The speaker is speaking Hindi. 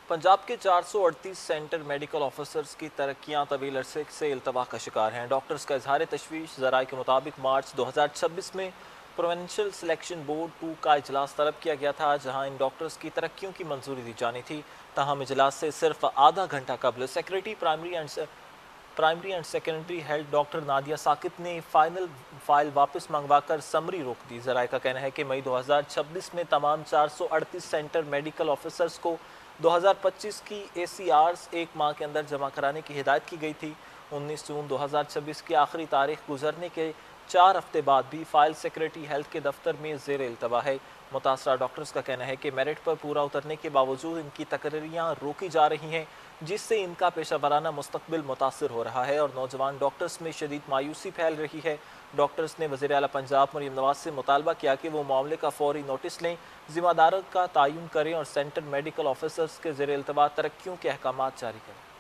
पंजाब के 438 सेंटर मेडिकल ऑफिसर्स की तरक्कियां तवील अरसे से इल्तवा का शिकार हैं। डॉक्टर्स का इजहार तशवीश। ज़राए के मुताबिक मार्च 2026 में प्रोविंशियल सिलेक्शन बोर्ड 2 का इजलास तलब किया गया था, जहां इन डॉक्टर्स की तरक्कियों की मंजूरी दी जानी थी। तहम इजलास से सिर्फ आधा घंटा कबल secretary primary and secondary health doctor Nadia Sakit ने फाइनल फाइल वापस मंगवाकर समरी रोक दी। जराये का कहना है कि मई 2026 में तमाम 438 सेंटर मेडिकल ऑफिसर्स को 2025 की ACRs एक माह के अंदर जमा कराने की हिदायत की गई थी। 19 जून 2026 की आखिरी तारीख गुजरने के 4 हफ्ते बाद भी फाइल सेक्रेटरी हेल्थ के दफ्तर में जेर इल्तवा है। मुतासरा डॉक्टर्स का कहना है कि मेरिट पर पूरा उतरने के बावजूद इनकी तकरीरियाँ रोकी जा रही हैं, जिससे इनका पेशा वराना मुस्तकबिल मुतासर हो रहा है और नौजवान डॉक्टर्स में शदीद मायूसी फैल रही है। डॉक्टर्स ने वज़ीर आला पंजाब मरीम नवाज से मुतालबा किया कि वो मामले का फौरी नोटिस लें, जिम्मेदारों का तयन करें और सेंटर मेडिकल ऑफिसर्स के ज़ेर इल्तवा तरक्कियों के अहकाम जारी करें।